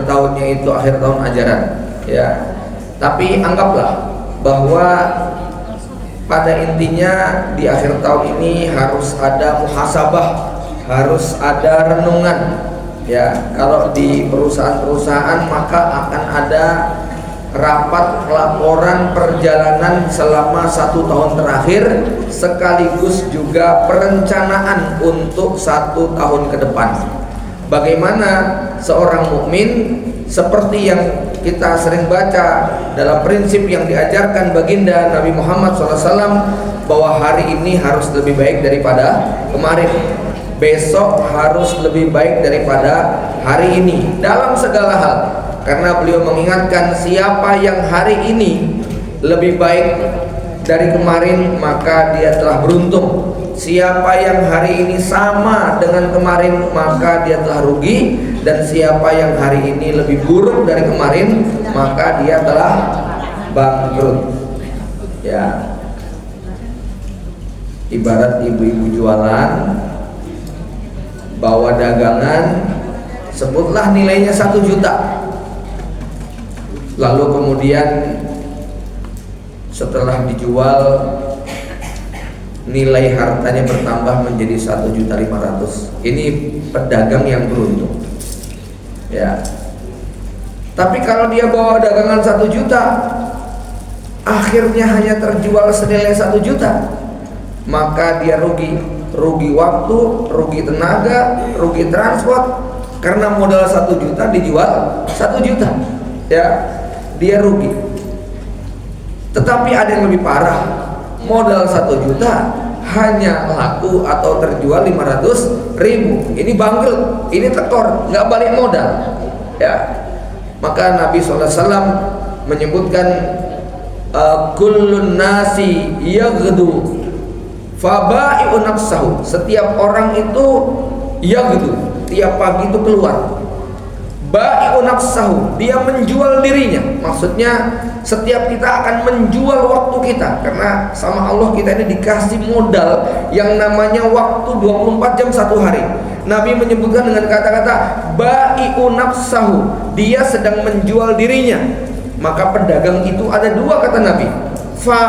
akhir tahunnya itu akhir tahun ajaran, ya. Tapi anggaplah bahwa pada intinya di akhir tahun ini harus ada muhasabah, harus ada renungan, ya. Kalau di perusahaan-perusahaan maka akan ada rapat laporan perjalanan selama 1 tahun terakhir, sekaligus juga perencanaan untuk 1 tahun ke depan. Bagaimana seorang mukmin, seperti yang kita sering baca dalam prinsip yang diajarkan baginda Nabi Muhammad SAW, bahwa hari ini harus lebih baik daripada kemarin, besok harus lebih baik daripada hari ini dalam segala hal. Karena beliau mengingatkan, siapa yang hari ini lebih baik dari kemarin maka dia telah beruntung. Siapa yang hari ini sama dengan kemarin maka dia telah rugi. Dan siapa yang hari ini lebih buruk dari kemarin maka dia telah bangkrut, ya. Ibarat ibu-ibu jualan bawa dagangan, sebutlah nilainya 1 juta, lalu kemudian setelah dijual nilai hartanya bertambah menjadi 1.500.000. Ini pedagang yang beruntung, ya. Tapi kalau dia bawa dagangan 1 juta, akhirnya hanya terjual senilai 1 juta, maka dia rugi waktu, rugi tenaga, rugi transport. Karena modal 1 juta dijual 1 juta, ya, dia rugi. Tetapi ada yang lebih parah, modal 1 juta hanya laku atau terjual 500.000. Ini bangkrut, ini tekor, nggak balik modal, ya. Maka Nabi SAW menyebutkan kullun nasi yaghdu fabai'u nafsahu. Setiap orang itu yaghdu, tiap pagi itu keluar. Bai'u nafsahu, dia menjual dirinya. Maksudnya setiap kita akan menjual waktu kita, karena sama Allah kita ini dikasih modal yang namanya waktu 24 jam 1 hari. Nabi menyebutkan dengan kata-kata bai'u nafsahu, dia sedang menjual dirinya. Maka pedagang itu ada 2 kata Nabi, fa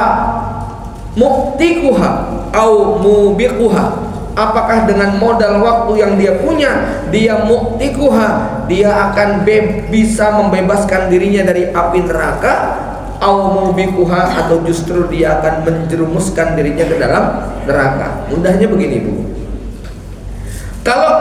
mu'tikuha au mubiquha. Apakah dengan modal waktu yang dia punya, dia mu'tikuha, dia akan bisa membebaskan dirinya dari api neraka, au mubiquha, atau justru dia akan menjerumuskan dirinya ke dalam neraka. Mudahnya begini, Bu. Kalau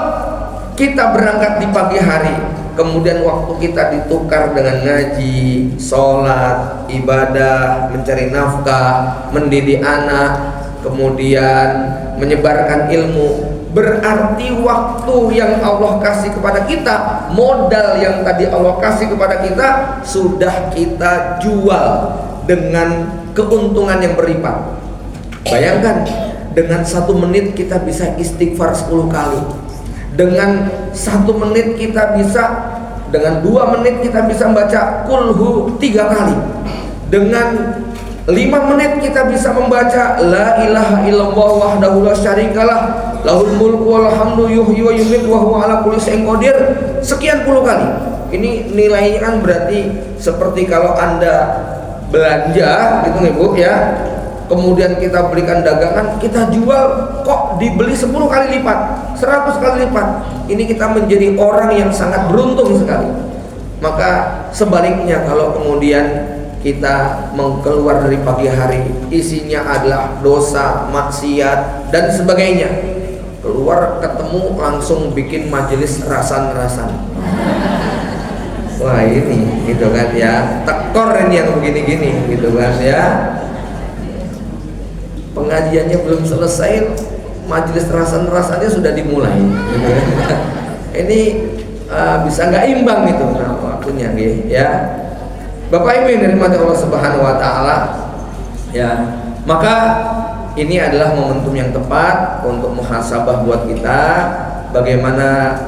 kita berangkat di pagi hari, kemudian waktu kita ditukar dengan ngaji, sholat, ibadah, mencari nafkah, mendidik anak, kemudian menyebarkan ilmu, berarti waktu yang Allah kasih kepada kita, modal yang tadi Allah kasih kepada kita, sudah kita jual dengan keuntungan yang berlipat. Bayangkan, dengan 1 menit kita bisa istighfar 10 kali, dengan 1 menit kita bisa, dengan 2 menit kita bisa membaca kulhu 3 kali, dengan 5 menit kita bisa membaca la ilaha illallah wahdahu la syarikalah lahul mulku wal hamdu yuhyi wa yumiitu wa huwa ala kulli syai'in qadir sekian puluh kali. Ini nilainya kan berarti seperti kalau Anda belanja gitu nih, Bu, ya. Kemudian kita belikan dagangan, kita jual, kok dibeli 10 kali lipat, 100 kali lipat. Ini kita menjadi orang yang sangat beruntung sekali. Maka sebaliknya, kalau kemudian kita keluar dari pagi hari, isinya adalah dosa, maksiat, dan sebagainya, keluar ketemu langsung bikin majelis rasan-rasan. Wah, ini gitu kan, ya, tekor ini yang begini-gini gitu kan, ya. Pengajiannya belum selesai, majelis rasan-rasannya sudah dimulai gitu kan. Ini bisa nggak imbang itu waktunya, ya. Bapak Ibu yang dirahmati Allah Subhanahu wa taala, ya. Maka ini adalah momentum yang tepat untuk muhasabah buat kita, bagaimana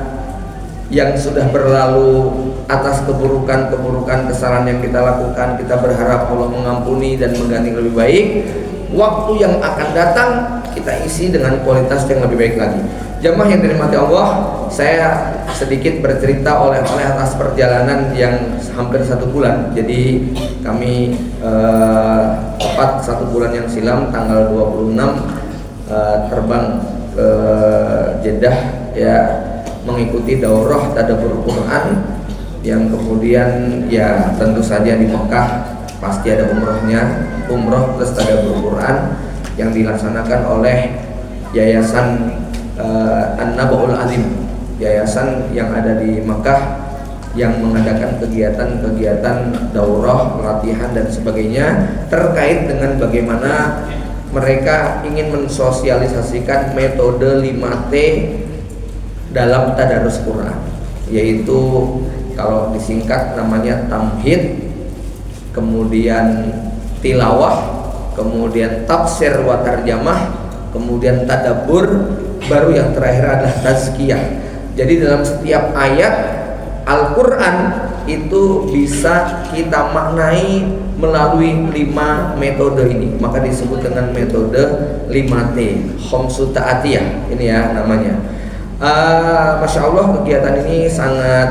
yang sudah berlalu atas keburukan-keburukan kesalahan yang kita lakukan. Kita berharap Allah mengampuni dan mengganti lebih baik. Waktu yang akan datang kita isi dengan kualitas yang lebih baik lagi. Jamaah yang dirahmati Allah, saya sedikit bercerita oleh atas perjalanan yang hampir 1 bulan. Jadi kami tepat 1 bulan yang silam tanggal 26 terbang ke Jeddah ya, mengikuti daurah tadabbur Quran yang kemudian ya tentu saja di Mekah pasti ada umroh plus tadabbur Quran yang dilaksanakan oleh Yayasan An-Nabaul Azim, yayasan yang ada di Mekah yang mengadakan kegiatan-kegiatan daurah, pelatihan dan sebagainya terkait dengan bagaimana mereka ingin mensosialisasikan metode 5T dalam tadarus Quran, yaitu kalau disingkat namanya tamhid, kemudian tilawah, kemudian tafsir wa tarjamah, kemudian tadabbur, baru yang terakhir adalah tazkiyah. Jadi dalam setiap ayat Al-Quran itu bisa kita maknai melalui 5 metode ini, maka disebut dengan metode 5T, Khamsu Ta'atiyah ini ya namanya. Masya Allah, kegiatan ini sangat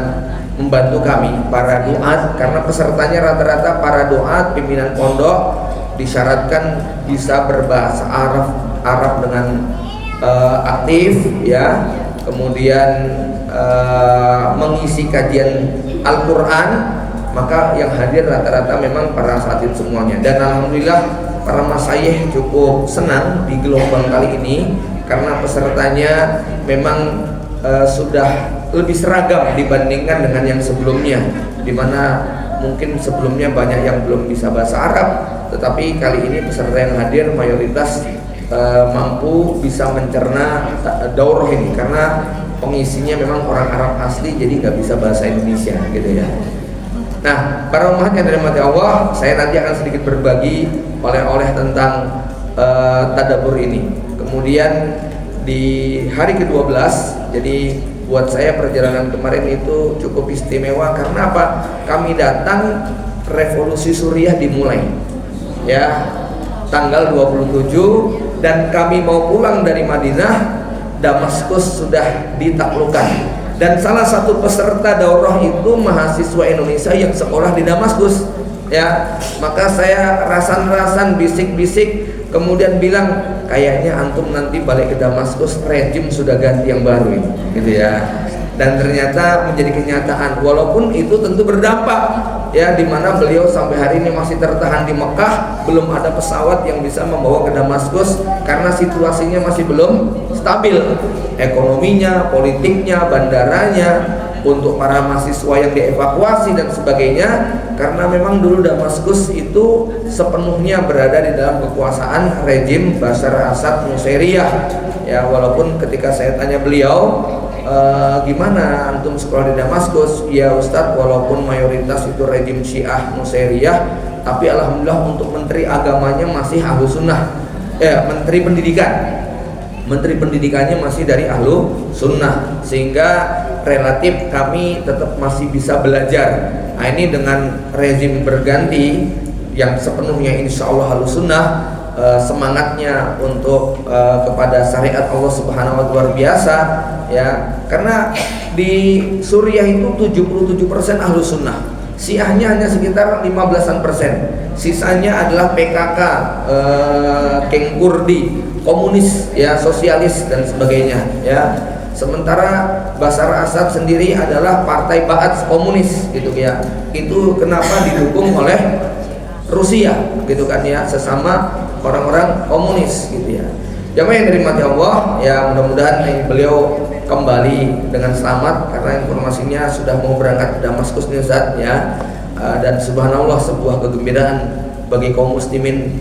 membantu kami para duat, karena pesertanya rata-rata para duat pimpinan pondok, disyaratkan bisa berbahasa Arab dengan aktif ya, kemudian mengisi kajian Al-Quran, maka yang hadir rata-rata memang para asatidz semuanya. Dan alhamdulillah para masyayikh cukup senang di gelombang kali ini karena pesertanya memang sudah lebih seragam dibandingkan dengan yang sebelumnya, dimana mungkin sebelumnya banyak yang belum bisa bahasa Arab, tetapi kali ini peserta yang hadir mayoritas mampu bisa mencerna daurah ini karena pengisinya memang orang Arab asli, jadi nggak bisa bahasa Indonesia gitu ya. Nah, para umat yang dirahmati Allah, saya nanti akan sedikit berbagi oleh-oleh tentang tadabbur ini. Kemudian di hari ke-12, jadi buat saya perjalanan kemarin itu cukup istimewa karena apa? Kami datang revolusi Suriah dimulai ya, tanggal 27, dan kami mau pulang dari Madinah, Damaskus sudah ditaklukkan. Dan salah satu peserta daurah itu mahasiswa Indonesia yang sekolah di Damaskus ya. Maka saya rasan-rasan, bisik-bisik, kemudian bilang kayaknya antum nanti balik ke Damaskus rejim sudah ganti yang baru ini gitu ya. Dan ternyata menjadi kenyataan, walaupun itu tentu berdampak ya, dimana beliau sampai hari ini masih tertahan di Mekah, belum ada pesawat yang bisa membawa ke Damaskus karena situasinya masih belum stabil, ekonominya, politiknya, bandaranya, untuk para mahasiswa yang dievakuasi dan sebagainya, karena memang dulu Damaskus itu sepenuhnya berada di dalam kekuasaan rejim Bashar Assad Nusairiyah ya. Walaupun ketika saya tanya beliau, gimana antum sekolah di Damaskus? Ya Ustadz, walaupun mayoritas itu rejim Syiah Nusairiyah, tapi alhamdulillah untuk menteri agamanya masih Ahlus Sunnah ya, menteri pendidikannya masih dari Ahlus Sunnah, sehingga relatif kami tetap masih bisa belajar. Nah, ini dengan rezim berganti yang sepenuhnya insya Allah Ahlus Sunnah, semangatnya untuk kepada syariat Allah Subhanahu wa Ta'ala luar biasa ya, karena di Suriah itu 77% Ahlus Sunnah, Syiahnya hanya sekitar 15%, sisanya adalah PKK, Geng Kurdi, komunis ya, sosialis dan sebagainya ya. Sementara Bashar Assad sendiri adalah partai Ba'ath komunis gitu ya. Itu kenapa didukung oleh Rusia gitu kan ya, sesama orang-orang komunis gitu ya. Jamaah yang dirahmati Allah ya, mudah-mudahan beliau kembali dengan selamat karena informasinya sudah mau berangkat ke Damaskus nih Ustaz ya. Dan subhanallah, sebuah kegembiraan bagi kaum muslimin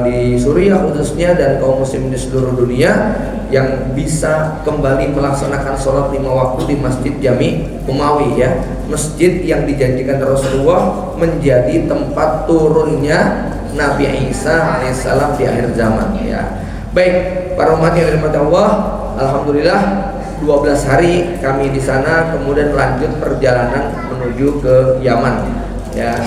di Suriah khususnya dan kaum muslimin di seluruh dunia yang bisa kembali melaksanakan sholat 5 waktu di Masjid Jami Umawi ya, masjid yang dijanjikan Rasulullah menjadi tempat turunnya Nabi Isa alaihissalam di akhir zaman ya. Baik, para umat yang dirahmati Allah, alhamdulillah 12 hari kami di sana, kemudian lanjut perjalanan menuju ke Yaman ya.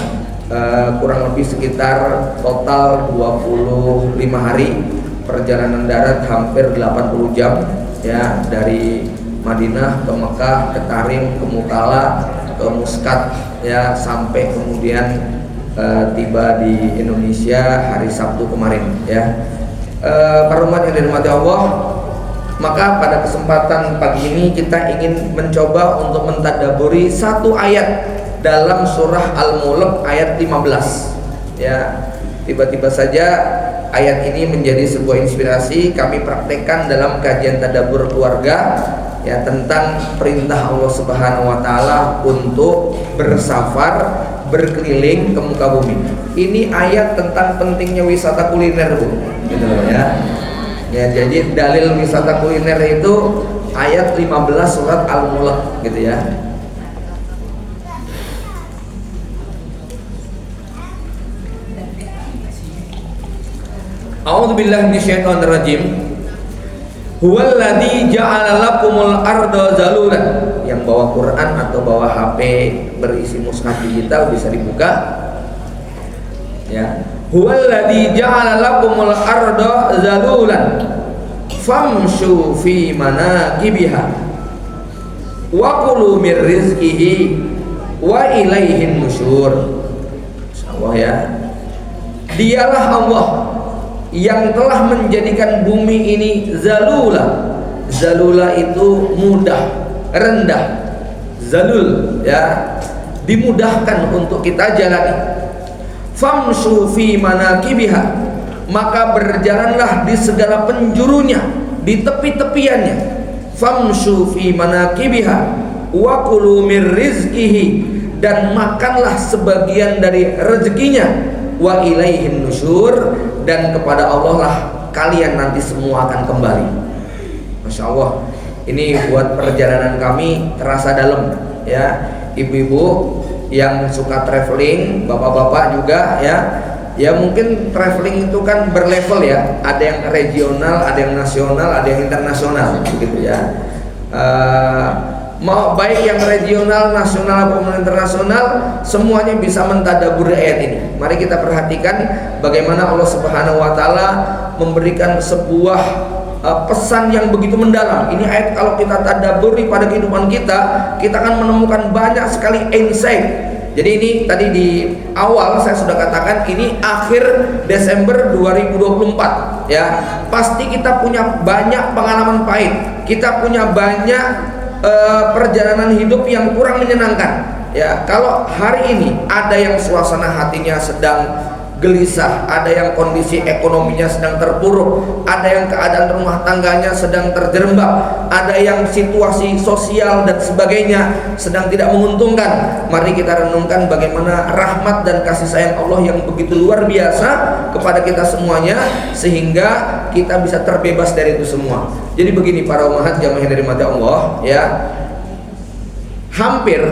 Kurang lebih sekitar total 25 hari perjalanan darat hampir 80 jam ya, dari Madinah ke Mekah, ke Tarim, ke Mukalla, ke Muscat ya, sampai kemudian tiba di Indonesia hari Sabtu kemarin ya. Para umat yang dirahmati Allah, maka pada kesempatan pagi ini kita ingin mencoba untuk mentadaburi satu ayat dalam surah Al-Mulk ayat 15 ya. Tiba-tiba saja ayat ini menjadi sebuah inspirasi kami praktekkan dalam kajian tadabbur keluarga ya, tentang perintah Allah Subhanahu wa taala untuk bersafar, berkeliling ke muka bumi. Ini ayat tentang pentingnya wisata kuliner, Bu. Gitu ya. Ya, jadi dalil wisata kuliner itu ayat 15 surat Al-Mulk gitu ya. A'udzubillahi minasyaitonirrajim. Huwallazi ja'ala lakumul arda zalulan. Yang bawa Quran atau bawa HP berisi mushaf digital bisa dibuka. Ya. Huwallazi ja'ala lakumul arda zalulan famshu fi manakibiha wa kulu mir rizqihi wa ilaihin nusyur. Insyaallah ya. Dialah Allah yang telah menjadikan bumi ini zalula. Zalula itu mudah, rendah. Zalul ya, dimudahkan untuk kita jalani. Famshu fi manakibiha, maka berjalanlah di segala penjurunya, di tepi-tepiannya. Famshu fi manakibiha wa kulu mir rizqihi, dan makanlah sebagian dari rezekinya. Wa ilaihin nusyur, dan kepada Allah lah kalian nanti semua akan kembali. Masya Allah, ini buat perjalanan kami terasa dalam ya. Ibu-ibu yang suka traveling, bapak-bapak juga ya. Ya mungkin traveling itu kan berlevel ya. Ada yang regional, ada yang nasional, ada yang internasional gitu ya. Mau baik yang regional, nasional maupun internasional, semuanya bisa mentadaburi ayat ini. Mari kita perhatikan bagaimana Allah Subhanahu wa taala memberikan sebuah pesan yang begitu mendalam. Ini ayat kalau kita tadaburi pada kehidupan kita akan menemukan banyak sekali insight. Jadi ini tadi di awal saya sudah katakan ini akhir Desember 2024 ya. Pasti kita punya banyak pengalaman pahit. Kita punya banyak perjalanan hidup yang kurang menyenangkan ya. Kalau hari ini ada yang suasana hatinya sedang gelisah, ada yang kondisi ekonominya sedang terpuruk, ada yang keadaan rumah tangganya sedang terjerembab, ada yang situasi sosial dan sebagainya sedang tidak menguntungkan, mari kita renungkan bagaimana rahmat dan kasih sayang Allah yang begitu luar biasa kepada kita semuanya, sehingga kita bisa terbebas dari itu semua. Jadi begini para umat jamaah yang dirahmati Allah ya, hampir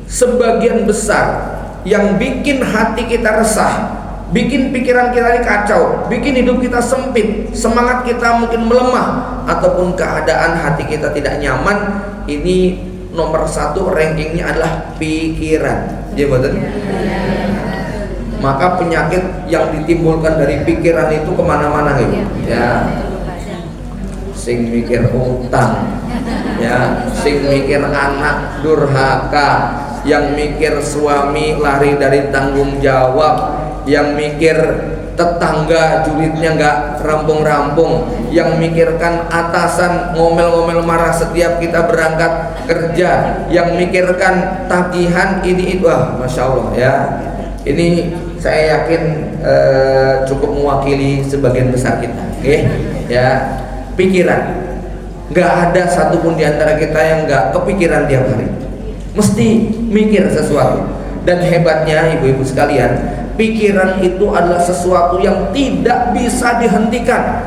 sebagian besar yang bikin hati kita resah, bikin pikiran kita ini kacau, bikin hidup kita sempit, semangat kita mungkin melemah, ataupun keadaan hati kita tidak nyaman, ini nomor satu rankingnya adalah pikiran. Ya betul. Maka penyakit yang ditimbulkan dari pikiran itu kemana-mana gitu ya. Sing mikir utang ya, sing mikir anak durhaka, yang mikir suami lari dari tanggung jawab, yang mikir tetangga julidnya nggak rampung-rampung, yang mikirkan atasan ngomel-ngomel marah setiap kita berangkat kerja, yang mikirkan tagihan ini itu. Masya Allah ya, ini saya yakin cukup mewakili sebagian besar kita, ya. Pikiran, nggak ada satupun di antara kita yang nggak kepikiran tiap hari, mesti mikir sesuatu. Dan hebatnya ibu-ibu sekalian, pikiran itu adalah sesuatu yang tidak bisa dihentikan.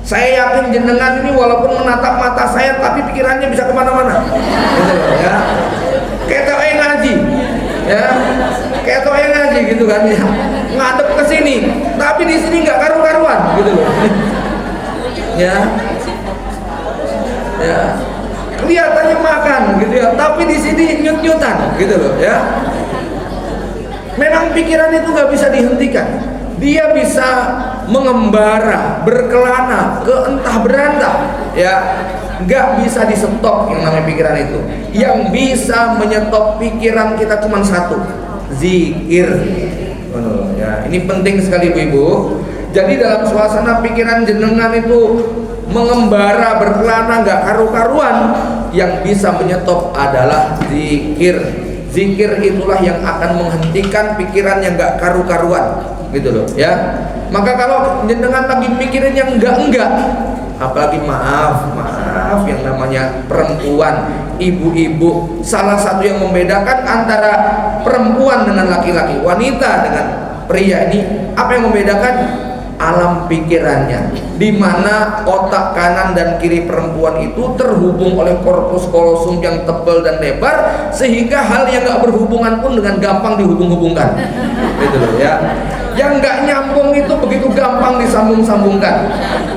Saya yakin jenengan ini walaupun menatap mata saya, tapi pikirannya bisa kemana-mana gitu, ya. Kayak toe ngaji ya, kayak toe ngaji gitu kan ya, ngadep ke sini tapi di sini nggak karu-karuan gitu loh ya, ya kelihatannya makan gitu ya, tapi di sini nyut-nyutan gitu loh ya. Memang pikiran itu nggak bisa dihentikan, dia bisa mengembara, berkelana ke entah berantah, ya. Nggak bisa di stop yang namanya pikiran itu. Yang bisa menyetop pikiran kita cuma satu, zikir. Ya, ini penting sekali ibu-ibu. Jadi dalam suasana pikiran jenengan itu mengembara, berkelana nggak karu-karuan, yang bisa menyetop adalah zikir. Zikir itulah yang akan menghentikan pikiran yang nggak karu-karuan, gitu loh, ya. Maka kalau jenengan lagi mikirin yang enggak, apalagi maaf yang namanya perempuan, ibu-ibu, salah satu yang membedakan antara perempuan dengan laki-laki, wanita dengan pria ini, apa yang membedakan? Alam pikirannya, di mana otak kanan dan kiri perempuan itu terhubung oleh korpus kolosum yang tebal dan lebar, sehingga hal yang nggak berhubungan pun dengan gampang dihubung-hubungkan, gitu loh, ya. Yang nggak nyambung itu begitu gampang disambung-sambungkan.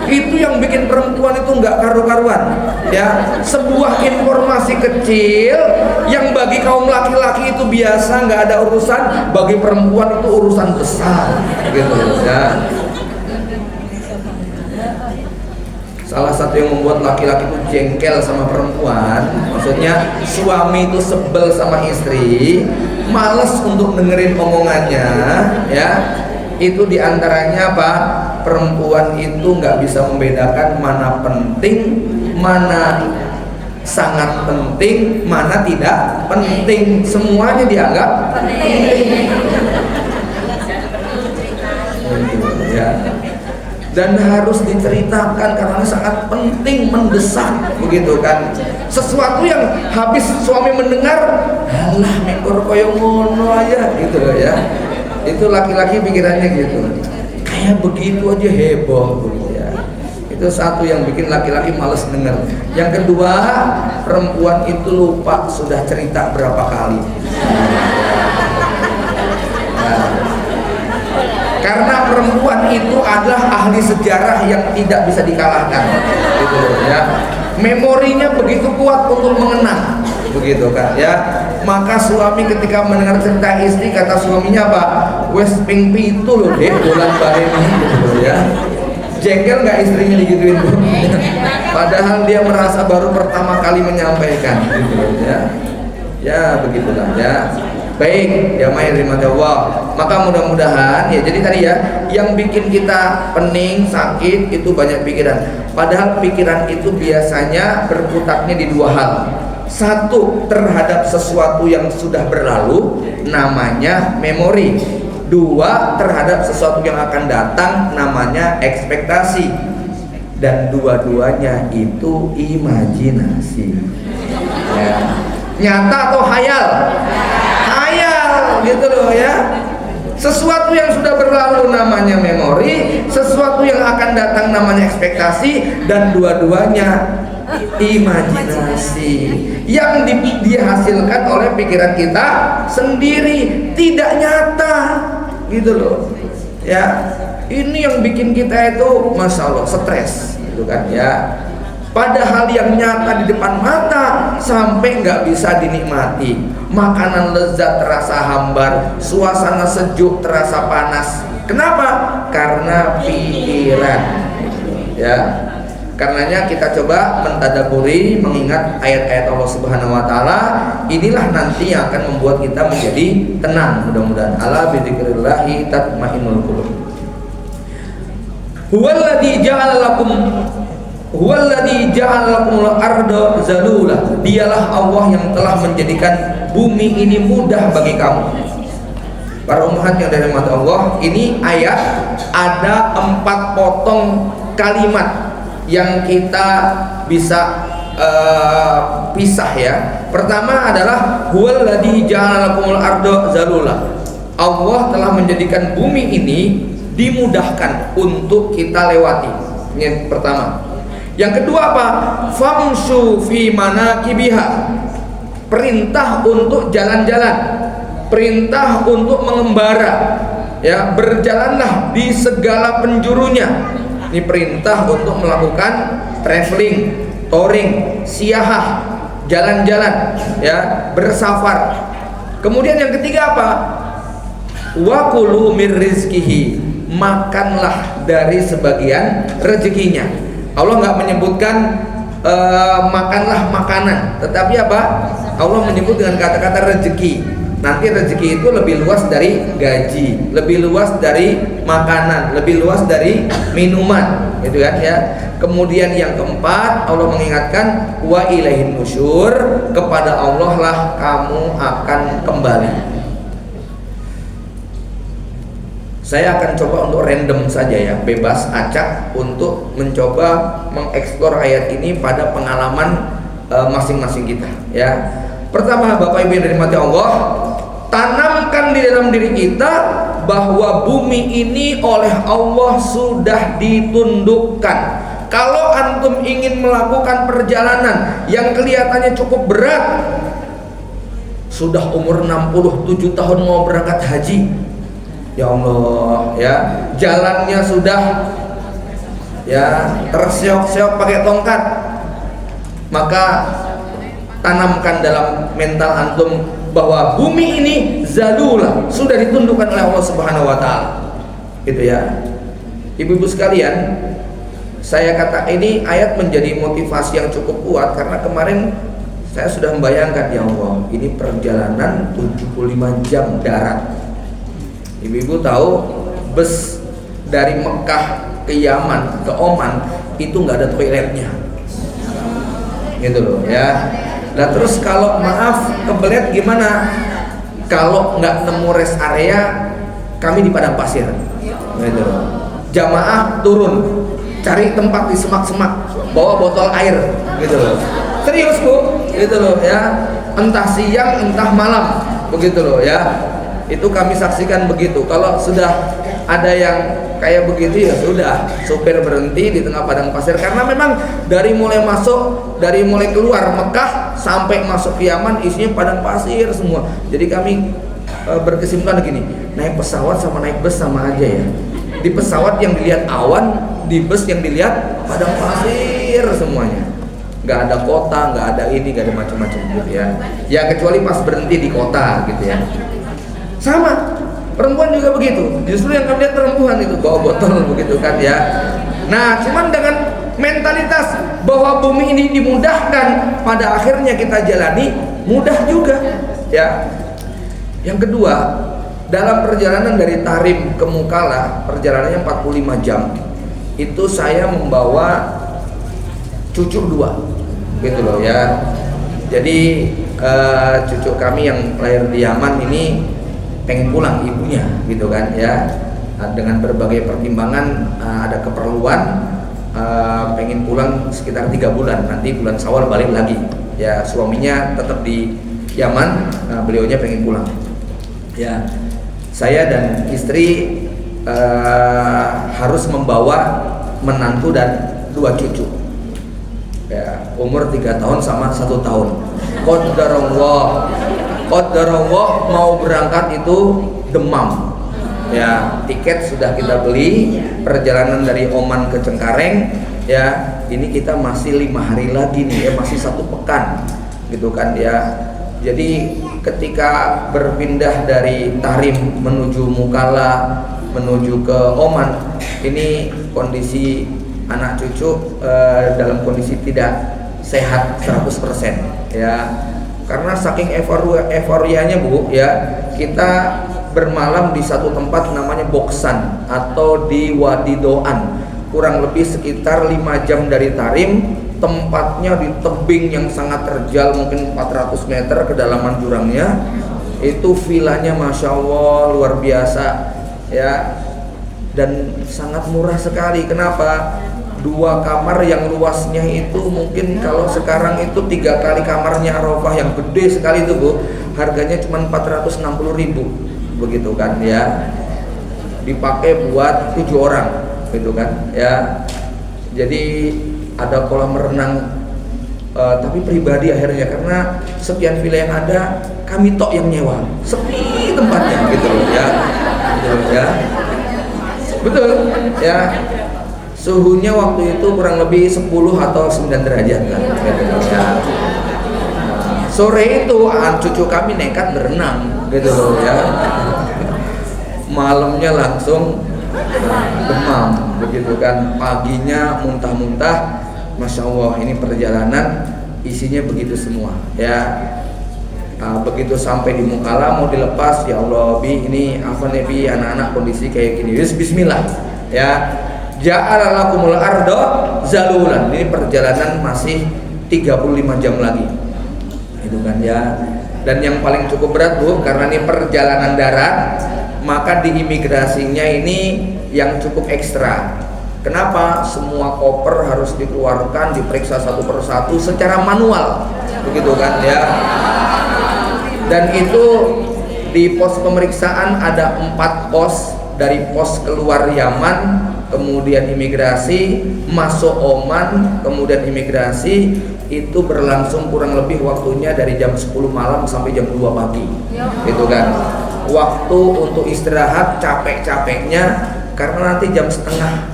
Itu yang bikin perempuan itu nggak karu-karuan, ya. Sebuah informasi kecil yang bagi kaum laki-laki itu biasa, nggak ada urusan, bagi perempuan itu urusan besar, gitu, ya. Salah satu yang membuat laki-laki itu jengkel sama perempuan, maksudnya suami itu sebel sama istri, males untuk dengerin omongannya, ya. Itu diantaranya apa? Perempuan itu nggak bisa membedakan mana penting, mana sangat penting, mana tidak penting. Semuanya dianggap penting, ya. Dan harus diceritakan karena sangat penting, mendesak, begitu kan. Sesuatu yang habis suami mendengar, alah mekor koyo ngono aja, gitu loh, ya. Itu laki-laki pikirannya gitu, kayak begitu aja heboh, begitu, ya. Itu satu yang bikin laki-laki males denger. Yang kedua, perempuan itu lupa sudah cerita berapa kali. Karena perempuan itu adalah ahli sejarah yang tidak bisa dikalahkan, gitu ya. Memorinya begitu kuat untuk mengenang, begitu kan, ya. Maka suami ketika mendengar cerita istri, kata suaminya apa? Wes ping pitu loh deh bulan bareng, gitu ya. Jengkel nggak istrinya digituin, padahal dia merasa baru pertama kali menyampaikan, gitu ya. Ya begitulah, ya. Baik, ya main rahmat Allah. Maka mudah-mudahan, ya, jadi tadi ya, yang bikin kita pening, sakit itu banyak pikiran. Padahal pikiran itu biasanya berputarnya di dua hal. Satu, terhadap sesuatu yang sudah berlalu, namanya memori. Dua, terhadap sesuatu yang akan datang, namanya ekspektasi. Dan dua-duanya itu imajinasi, ya. Nyata atau hayal? Hayal, gitu loh, ya. Sesuatu yang sudah berlalu namanya memori, sesuatu yang akan datang namanya ekspektasi, dan dua-duanya imajinasi yang dihasilkan oleh pikiran kita sendiri, tidak nyata, gitu loh, ya. Ini yang bikin kita itu masya Allah stres, gitu kan, ya. Padahal yang nyata di depan mata sampai nggak bisa dinikmati. Makanan lezat terasa hambar, suasana sejuk terasa panas. Kenapa? Karena pikiran, ya. Karenanya kita coba mentadaburi, mengingat ayat-ayat Allah Subhanahu wa taala. Inilah nanti yang akan membuat kita menjadi tenang, mudah-mudahan. Ala bidzikrillahi tatmainnul qulub. Huwallazi ja'ala lakum arda zalula. Dialah Allah yang telah menjadikan bumi ini mudah bagi kamu. Para ummahat yang dirahmati Allah, ini ayat ada 4 potong kalimat yang kita bisa pisah, ya. Pertama adalah huwallazi ja'ala lakumul arda zalula. Allah telah menjadikan bumi ini dimudahkan untuk kita lewati. Ini pertama. Yang kedua apa? Famshu fi manakibiha. Perintah untuk jalan-jalan, perintah untuk mengembara, ya, berjalanlah di segala penjurunya. Ini perintah untuk melakukan traveling, touring, siyahah, jalan-jalan, ya, bersafar. Kemudian yang ketiga apa? Wa kulu mir rizkihi. Makanlah dari sebagian rezekinya. Allah nggak menyebutkan makanlah makanan, tetapi apa? Allah menyebut dengan kata-kata rezeki. Nanti rezeki itu lebih luas dari gaji, lebih luas dari makanan, lebih luas dari minuman, gitu kan ya. Kemudian yang keempat, Allah mengingatkan wa ilaihin nusyur, kepada Allah lah kamu akan kembali. Saya akan coba untuk random saja ya, bebas acak untuk mencoba mengeksplor ayat ini pada pengalaman masing-masing kita ya. Pertama, Bapak Ibu yang dirahmati Allah, tanamkan di dalam diri kita bahwa bumi ini oleh Allah sudah ditundukkan. Kalau antum ingin melakukan perjalanan yang kelihatannya cukup berat, sudah umur 67 tahun mau berangkat haji, ya Allah ya, jalannya sudah ya terseok-seok pakai tongkat, maka tanamkan dalam mental antum bahwa bumi ini zalula, sudah ditundukkan oleh Allah Subhanahu wa taala. Gitu ya. Ibu-ibu sekalian, saya kata ini ayat menjadi motivasi yang cukup kuat karena kemarin saya sudah membayangkan, ya Allah, ini perjalanan 75 jam darat. Ibu-ibu tahu bus dari Mekah ke Yaman ke Oman itu nggak ada toiletnya. Gitu loh ya. Nah terus kalau maaf kebelet gimana? Kalau nggak nemu rest area, kami di padang pasir. Gitu. Jamaah turun, cari tempat di semak-semak, bawa botol air, gitu loh. Serius Bu, gitu loh ya. Entah siang, entah malam, begitu loh ya. Itu kami saksikan begitu. Kalau sudah ada yang kayak begitu ya sudah, supir berhenti di tengah padang pasir karena memang dari mulai keluar Mekah sampai masuk ke Yaman isinya padang pasir semua. Jadi kami berkesimpulan begini, naik pesawat sama naik bus sama aja ya. Di pesawat yang dilihat awan, di bus yang dilihat padang pasir semuanya. Nggak ada kota, nggak ada ini, nggak ada macam-macam gitu ya. Ya kecuali pas berhenti di kota gitu ya. Sama. Perempuan juga begitu, justru yang kami lihat perempuan itu bawa botol begitu kan ya. Nah cuman dengan mentalitas bahwa bumi ini dimudahkan, pada akhirnya kita jalani mudah juga ya. Yang kedua, dalam perjalanan dari Tarim ke Mukalla, perjalanannya 45 jam, itu saya membawa cucu 2 gitu loh ya. Jadi cucu kami yang lahir di Yaman ini pengen pulang ibunya gitu kan ya, dengan berbagai pertimbangan, ada keperluan, pengen pulang sekitar 3 bulan, nanti bulan Syawal balik lagi ya. Suaminya tetap di Yaman, beliaunya pengen pulang ya. Saya dan istri harus membawa menantu dan 2 cucu ya, umur 3 tahun sama 1 tahun. Qadarullah mau berangkat itu demam ya. Tiket sudah kita beli, perjalanan dari Oman ke Cengkareng ya, ini kita masih 5 hari lagi nih ya, masih 1 pekan gitu kan ya. Jadi ketika berpindah dari Tarim menuju Mukalla menuju ke Oman, ini kondisi anak cucu dalam kondisi tidak sehat 100% ya. Karena saking euforianya Bu ya, kita bermalam di satu tempat namanya Boksan atau di Wadi Doan, kurang lebih sekitar 5 jam dari Tarim. Tempatnya di tebing yang sangat terjal, mungkin 400 meter kedalaman jurangnya. Itu vilanya Masya Allah luar biasa ya, dan sangat murah sekali. Kenapa? 2 kamar yang luasnya itu mungkin kalau sekarang itu 3 kali kamarnya Arafah yang gede sekali itu Bu, harganya cuma 460.000 begitu kan ya, dipakai buat 7 orang gitu kan ya. Jadi ada kolam renang, tapi pribadi akhirnya karena sekian villa yang ada kami tok yang nyewa, sepi tempatnya gitu loh ya, gitu loh, ya. Betul ya. Suhunya waktu itu kurang lebih 10 atau 9 derajat kan gitu ya. Sore itu cucu kami nekat berenang gitu loh ya. Malamnya langsung demam, begitu kan. Paginya muntah-muntah. Masya Allah, ini perjalanan isinya begitu semua ya. Begitu sampai di Mukalla mau dilepas, ya Allah Bi, ini apa nih Bi, anak-anak kondisi kayak gini. Bismillah ya. Ja'alalakumul ardo zalulan. Ini perjalanan masih 35 jam lagi, itu kan ya. Dan yang paling cukup berat Bu, karena ini perjalanan darat, maka di imigrasinya ini yang cukup ekstra. Kenapa? Semua koper harus dikeluarkan, diperiksa satu persatu secara manual, begitu kan ya. Dan itu di pos pemeriksaan ada 4 pos, dari pos keluar Yaman, kemudian imigrasi, masuk Oman, kemudian imigrasi. Itu berlangsung kurang lebih waktunya dari jam 10 malam sampai jam 2 pagi, gitu kan. Waktu untuk istirahat capek-capeknya, karena nanti jam setengah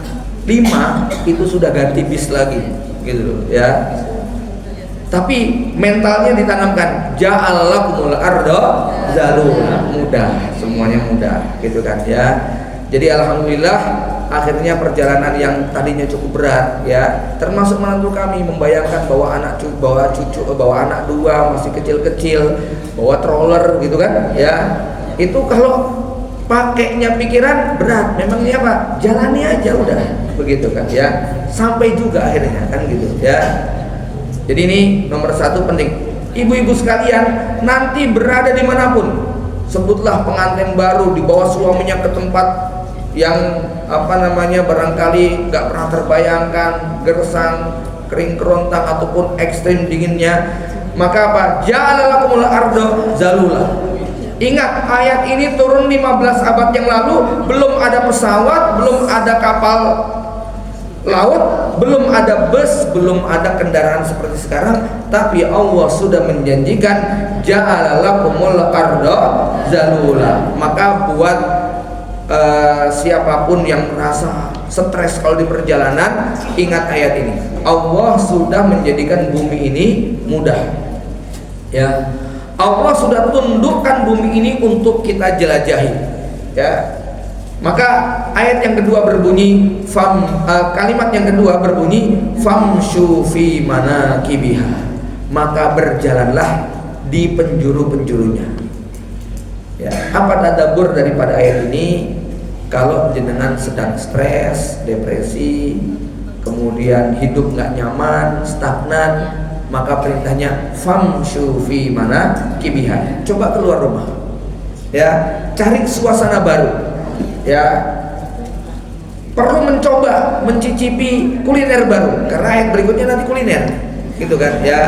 5 itu sudah ganti bis lagi, gitu ya. Tapi mentalnya ditanamkan, ja'alakumul ardo zalula, mudah, semuanya mudah, gitu kan ya. Jadi alhamdulillah akhirnya perjalanan yang tadinya cukup berat ya, termasuk menantu kami membayangkan bawa anak anak 2 masih kecil-kecil, bawa stroller gitu kan ya. Itu kalau pakainya pikiran berat, memangnya apa? Jalani aja udah, begitu kan ya. Sampai juga akhirnya kan gitu ya. Jadi ini nomor 1 penting. Ibu-ibu sekalian, nanti berada dimanapun, sebutlah pengantin baru dibawa suaminya ke tempat yang barangkali nggak pernah terbayangkan, gersang, kering kerontang ataupun ekstrim dinginnya, maka apa? Ja'alalakumul ardo zalula. Ingat, ayat ini turun 15 abad yang lalu, belum ada pesawat, belum ada kapal laut, belum ada bus, belum ada kendaraan seperti sekarang, tapi Allah sudah menjanjikan ja'alalakumul ardo zalula. Maka buat siapapun yang merasa stres kalau di perjalanan, ingat ayat ini. Allah sudah menjadikan bumi ini mudah ya. Allah sudah tundukkan bumi ini untuk kita jelajahi ya. Maka ayat yang kedua berbunyi kalimat yang kedua berbunyi famshu fi manakibiha, maka berjalanlah di penjuru-penjurunya ya. Apa tadabbur daripada ayat ini? Kalau jenengan sedang stres, depresi, kemudian hidup nggak nyaman, stagnan, maka perintahnya famshu fi manakibiha, coba keluar rumah ya, cari suasana baru ya. Perlu mencoba mencicipi kuliner baru, karena ayat berikutnya nanti kuliner, gitu kan ya.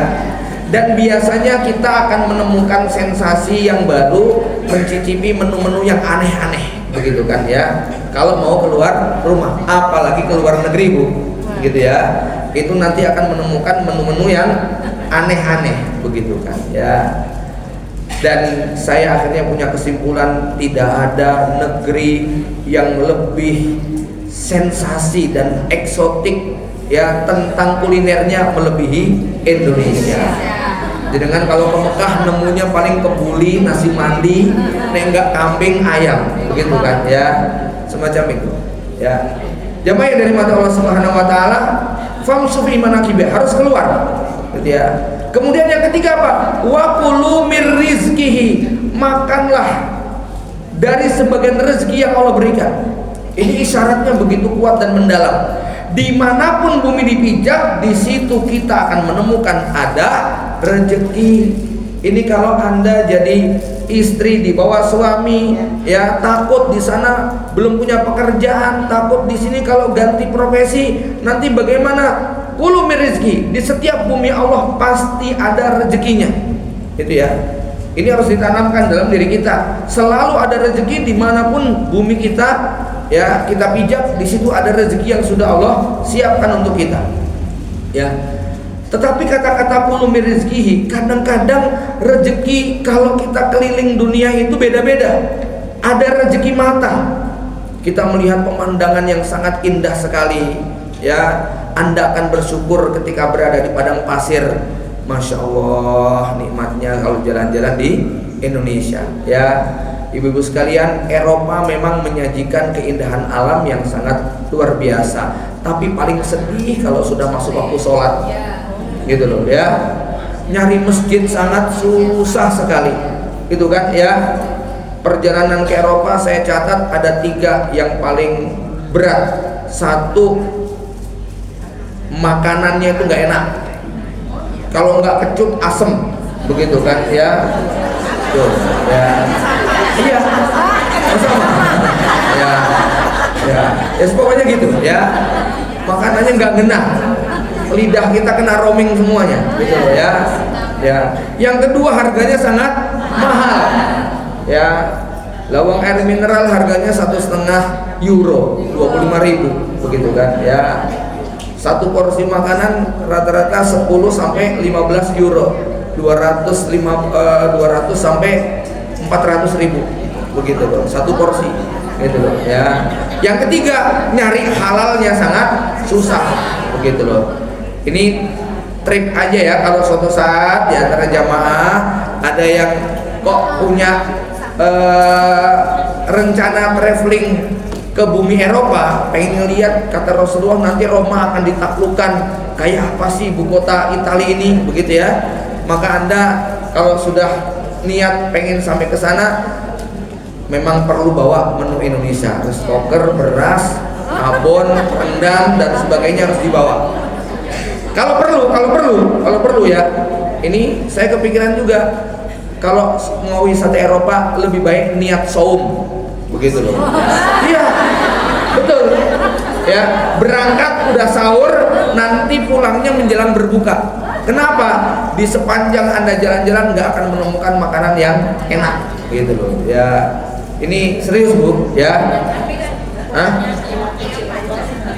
Dan biasanya kita akan menemukan sensasi yang baru, mencicipi menu-menu yang aneh-aneh, begitu kan ya. Kalau mau keluar rumah, apalagi keluar negeri Bu, gitu ya, itu nanti akan menemukan menu-menu yang aneh-aneh, begitu kan ya. Dan saya akhirnya punya kesimpulan, tidak ada negeri yang lebih sensasi dan eksotik ya tentang kulinernya melebihi Indonesia. Dengan kalau ke Mekah nemunya paling kebuli, nasi mandi, enggak kambing ayam, begitu kan ya, semacam itu ya. Jamaah dari mata Allah Subhanahu wa taala, famsu fi manakibih, harus keluar gitu ya. Kemudian yang ketiga apa? Wa kulu mir rizqihi, makanlah dari sebagian rezeki yang Allah berikan. Ini isyaratnya begitu kuat dan mendalam. Dimanapun bumi dipijak, di situ kita akan menemukan ada rezeki. Ini kalau Anda jadi istri di bawah suami ya, takut di sana belum punya pekerjaan, takut di sini kalau ganti profesi nanti bagaimana? Kulu mir rizki, di setiap bumi Allah pasti ada rezekinya, itu ya. Ini harus ditanamkan dalam diri kita. Selalu ada rezeki dimanapun bumi kita ya, kita pijak, di situ ada rezeki yang sudah Allah siapkan untuk kita ya. Tetapi kata-kata kulu mir rizkihi, kadang-kadang rezeki kalau kita keliling dunia itu beda-beda. Ada rezeki mata, kita melihat pemandangan yang sangat indah sekali ya. Anda akan bersyukur ketika berada di padang pasir. Masya Allah, nikmatnya kalau jalan-jalan di Indonesia ya. Ibu-ibu sekalian, Eropa memang menyajikan keindahan alam yang sangat luar biasa. Tapi paling sedih kalau sudah masuk waktu sholat, gitu loh ya. Nyari masjid sangat susah sekali, gitu kan ya. Perjalanan ke Eropa saya catat ada 3 yang paling berat. 1, makanannya itu nggak enak. Kalau nggak kecut asem, begitu kan ya. Tuh ya. Iya, sama. Ya, ya, pokoknya gitu ya. Makanannya nggak ngena, lidah kita kena roaming semuanya, gitu loh ya. Ya. Yang kedua, harganya sangat mahal. Ya, lawang air mineral harganya 1,5 euro, 25.000, begitu kan ya. Satu porsi makanan rata-rata 10 sampai 15 euro, 200 sampai 400.000, begitu loh, satu porsi, gitu loh ya. Yang ketiga, nyari halalnya sangat susah, begitu loh. Ini trip aja ya, kalau suatu saat di antara jamaah ada yang kok punya rencana traveling ke bumi Eropa, pengen lihat, kata Rasulullah, nanti Roma akan ditaklukkan, kayak apa sih ibu kota Italia ini, begitu ya. Maka Anda kalau sudah niat pengen sampai ke sana, memang perlu bawa menu Indonesia, rice cooker, beras, abon, rendang dan sebagainya harus dibawa. Kalau perlu ya. Ini saya kepikiran juga, kalau mau wisata Eropa lebih baik niat saum, begitu loh. Iya, betul. Ya, berangkat udah sahur, nanti pulangnya menjelang berbuka. Kenapa? Di sepanjang Anda jalan-jalan nggak akan menemukan makanan yang enak, gitu loh. Ya, ini serius Bu, ya. Hah?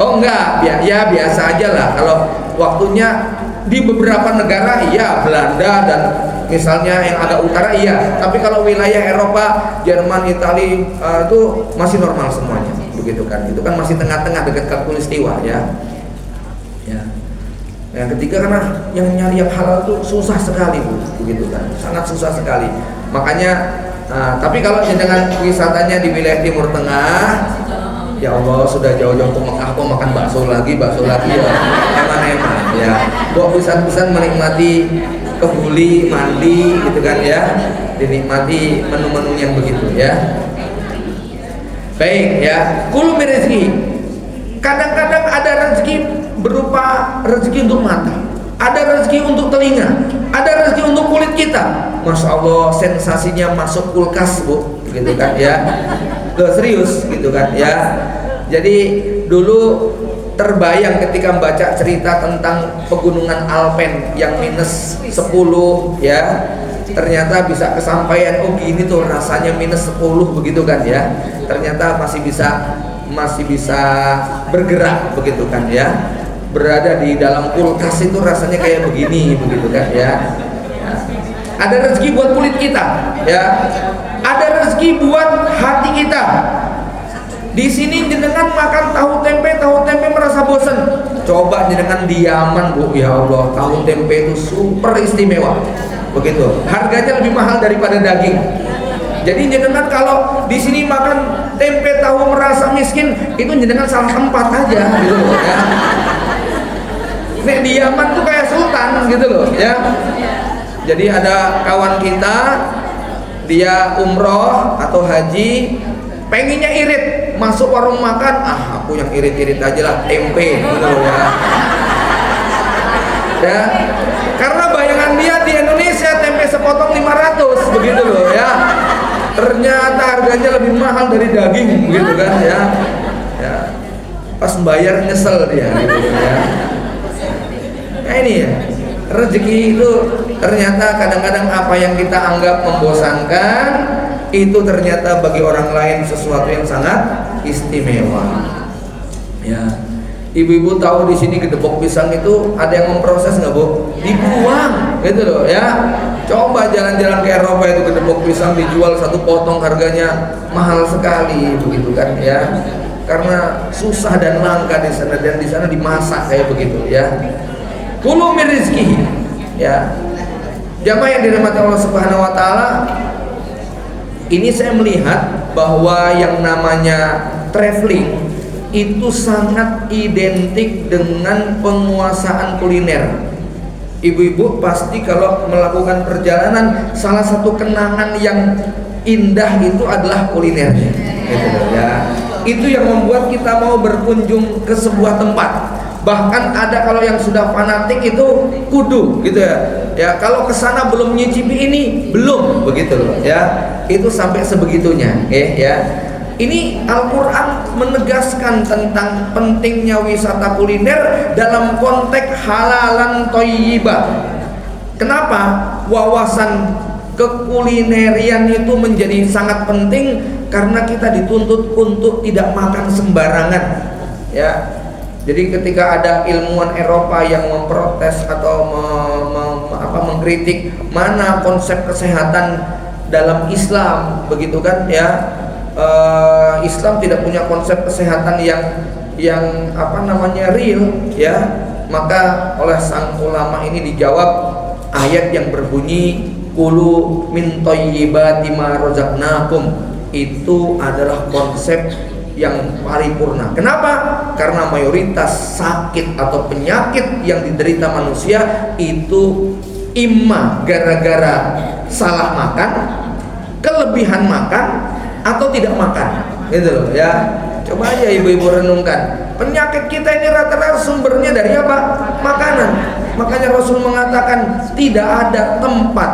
Oh enggak, ya biasa aja lah. Kalau waktunya di beberapa negara, iya, Belanda dan misalnya yang agak utara, iya. Tapi kalau wilayah Eropa, Jerman, Italia itu masih normal semuanya, begitu kan? Itu kan masih tengah-tengah dekat Khatulistiwa, ya. Ya. Yang ketiga, karena yang nyari yang halal itu susah sekali Bu, begitu kan, sangat susah sekali. Makanya, tapi kalau dengan wisatanya di wilayah Timur Tengah, ya Allah, sudah jauh-jauh ke Mekah kok makan bakso lagi ya, eman-eman ya. Kok bisa-bisa menikmati kebuli, mandi, gitu kan ya, dinikmati menu-menu yang begitu ya. Baik ya, kul min rezeki. Kadang-kadang ada rezeki berupa rezeki untuk mata, ada rezeki untuk telinga, ada rezeki untuk kulit kita. Masya Allah, sensasinya masuk kulkas Bu, gitu kan ya. Loh, serius, gitu kan ya. Jadi dulu terbayang ketika membaca cerita tentang pegunungan Alpen yang minus 10 ya, ternyata bisa kesampaian, oh gini tuh rasanya minus 10, begitu kan ya. Ternyata masih bisa bergerak, begitu kan ya. Berada di dalam kulkas itu rasanya kayak begini, begitu kan ya. Ada rezeki buat kulit kita ya, ada rezeki buat hati kita. Di sini jenengan makan tahu tempe merasa bosan, coba jenengan di Yaman Bu, ya Allah, tahu tempe itu super istimewa, begitu, harganya lebih mahal daripada daging. Jadi jenengan kalau di sini makan tempe tahu merasa miskin, itu jenengan salah tempat aja, gitu loh ya. Nek di Yaman tuh kayak sultan, gitu loh ya. Jadi ada kawan kita, dia umroh atau haji, pengennya irit, masuk warung makan, aku yang irit-irit aja lah, tempe, gitu loh ya. Ya, karena bayangan dia di Indonesia tempe sepotong 500, begitu loh ya. Ternyata harganya lebih mahal dari daging, gitu kan ya. Ya, pas bayar nyesel dia, gitu ya. Nah ini ya, rezeki itu ternyata kadang-kadang apa yang kita anggap membosankan, itu ternyata bagi orang lain sesuatu yang sangat istimewa. Ya, ibu-ibu tahu di sini gedebok pisang itu ada yang memproses nggak Bu? Dibuang, gitu loh ya. Coba jalan-jalan ke Eropa, itu gedebok pisang dijual satu potong harganya mahal sekali, begitu kan ya. Karena susah dan langka di sana, dan di sana dimasak kayak begitu ya. Kulu min rizkihi ya. Jamaah yang dirahmati Allah Subhanahu wa taala, Ini saya melihat bahwa yang namanya traveling itu sangat identik dengan penguasaan kuliner. Ibu-ibu pasti kalau melakukan perjalanan, salah satu kenangan yang indah itu adalah kulinernya, gitu ya. Itu yang membuat kita mau berkunjung ke sebuah tempat. Bahkan ada kalau yang sudah fanatik itu kudu, gitu ya. Ya kalau ke sana belum nyicipi ini, belum, begitu loh ya. Itu sampai sebegitunya, ya. Ini Al-Quran menegaskan tentang pentingnya wisata kuliner dalam konteks halalan thayyibah. Kenapa? Wawasan kekulinerian itu menjadi sangat penting karena kita dituntut untuk tidak makan sembarangan, ya. Jadi ketika ada ilmuwan Eropa yang memprotes atau mengkritik mana konsep kesehatan dalam Islam, begitu kan ya, Islam tidak punya konsep kesehatan yang real, ya, maka oleh sang ulama ini dijawab ayat yang berbunyi kulu min thayyibati ma razaqnakum, itu adalah konsep yang paripurna. Kenapa? Karena mayoritas sakit atau penyakit yang diderita manusia itu imma gara-gara salah makan, kelebihan makan, atau tidak makan, gitu loh ya. Coba aja ibu-ibu renungkan, penyakit kita ini rata-rata sumbernya dari apa? Makanan. Makanya Rasul mengatakan tidak ada tempat,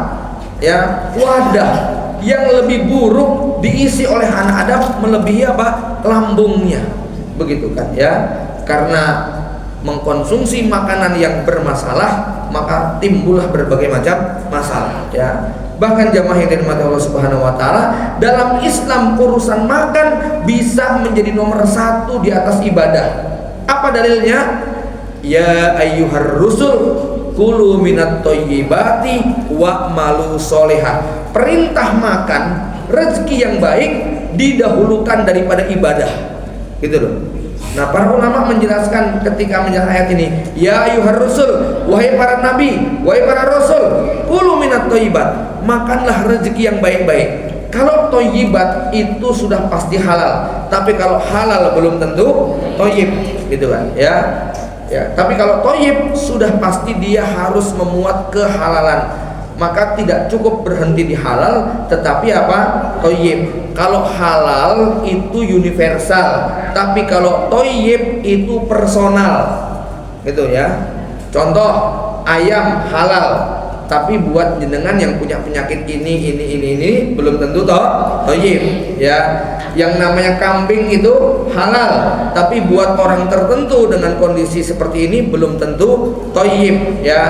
ya, wadah yang lebih buruk diisi oleh anak Adam melebihi apa? Lambungnya, begitu kan ya. Karena mengkonsumsi makanan yang bermasalah, maka timbullah berbagai macam masalah, ya. Bahkan jamaah yang dirahmati Allah Subhanahu wa taala, dalam Islam urusan makan bisa menjadi nomor satu di atas ibadah. Apa dalilnya? Ya ayyuhar rusul kulu minat thayyibati wa'malu sholihah. Perintah makan, rezeki yang baik didahulukan daripada ibadah, gitu loh. Nah, para ulama menjelaskan ketika menjelaskan ayat ini, ya ayyuhar rusul, wahai para nabi, wahai para rasul, kulu minat thayyibat, makanlah rezeki yang baik-baik. Kalau thayyibat itu sudah pasti halal, tapi kalau halal belum tentu thayyib, gitu kan ya. Ya, tapi kalau thayyib sudah pasti dia harus memuat kehalalan. Maka tidak cukup berhenti di halal, tetapi apa? Thayyib. Kalau halal itu universal, tapi kalau thayyib itu personal, gitu ya. Contoh, ayam halal, tapi buat jenengan yang punya penyakit ini belum tentu thayyib, ya. Yang namanya kambing itu halal, tapi buat orang tertentu dengan kondisi seperti ini belum tentu thayyib, ya.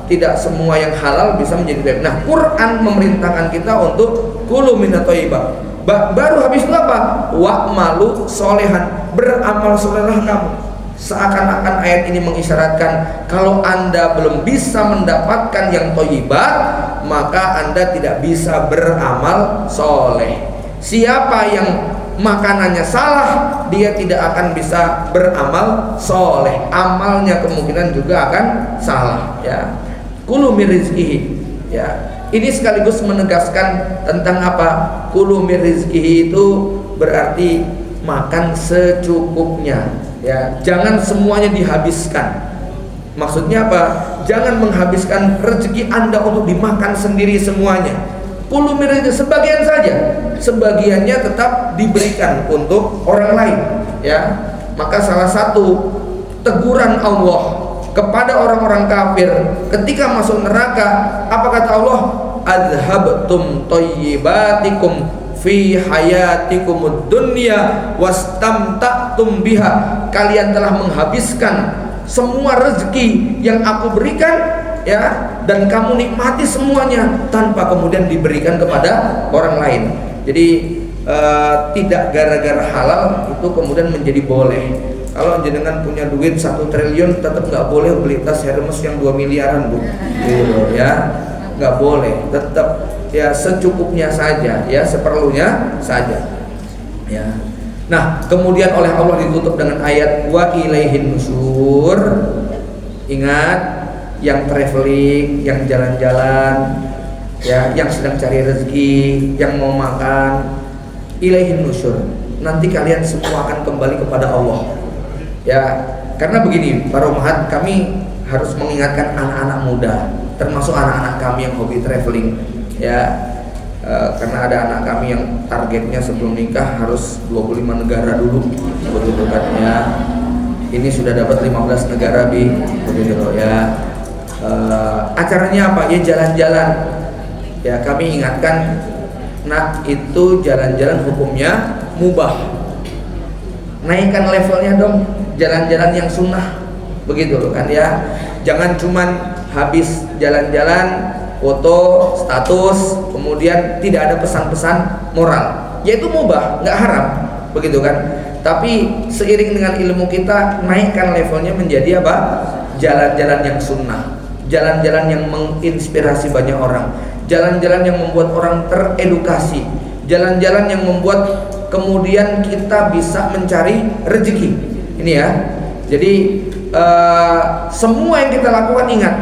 Tidak semua yang halal bisa menjadi thayyib. Nah, Quran memerintahkan kita untuk kulu minat thayyibah. Baru habis itu apa? Wa'malu sholehan, beramal solehlah kamu. Seakan-akan ayat ini mengisyaratkan kalau Anda belum bisa mendapatkan yang thayyibat, maka Anda tidak bisa beramal soleh. Siapa yang makanannya salah, dia tidak akan bisa beramal soleh. Amalnya kemungkinan juga akan salah, ya. Kulu min rizqihi, ya. Ini sekaligus menegaskan tentang apa? Kulu min rizqihi itu berarti makan secukupnya, ya. Jangan semuanya dihabiskan. Maksudnya apa? Jangan menghabiskan rezeki Anda untuk dimakan sendiri semuanya. Kulu min rizqihi, sebagian saja. Sebagiannya tetap diberikan untuk orang lain, ya. Maka salah satu teguran Allah kepada orang-orang kafir ketika masuk neraka, apa kata Allah? Adhabtum thayyibatikum fi hayatikumud dunya wastamta'tum biha. Kalian telah menghabiskan semua rezeki yang aku berikan, ya, dan kamu nikmati semuanya tanpa kemudian diberikan kepada orang lain. Jadi tidak gara-gara halal itu kemudian menjadi boleh. Kalau jenengan punya duit 1 triliun tetap nggak boleh beli tas Hermes yang 2 miliaran, Bu. Gitu, ya. Nggak boleh, tetap ya secukupnya saja, ya, seperlunya saja. Ya. Nah, kemudian oleh Allah ditutup dengan ayat wa ilaihin nusur. Ingat, yang traveling, yang jalan-jalan, ya, yang sedang cari rezeki, yang mau makan, ilaihin nusyur. Nanti kalian semua akan kembali kepada Allah. Ya, karena begini, para umat, kami harus mengingatkan anak-anak muda, termasuk anak-anak kami yang hobi traveling, ya. Karena ada anak kami yang targetnya sebelum nikah harus 25 negara dulu, begitu kan ya. Ini sudah dapat 15 negara begitu loh ya. Acaranya apa? Ya jalan-jalan. Ya, kami ingatkan, nah itu jalan-jalan hukumnya mubah. Naikkan levelnya dong, jalan-jalan yang sunnah, begitu loh kan ya. Jangan cuman habis jalan-jalan foto, status, kemudian tidak ada pesan-pesan moral. Yaitu mubah, nggak haram, begitu kan. Tapi seiring dengan ilmu kita, naikkan levelnya menjadi apa? Jalan-jalan yang sunnah, jalan-jalan yang menginspirasi banyak orang, jalan-jalan yang membuat orang teredukasi, jalan-jalan yang membuat kemudian kita bisa mencari rezeki. Ini ya. Jadi semua yang kita lakukan, ingat,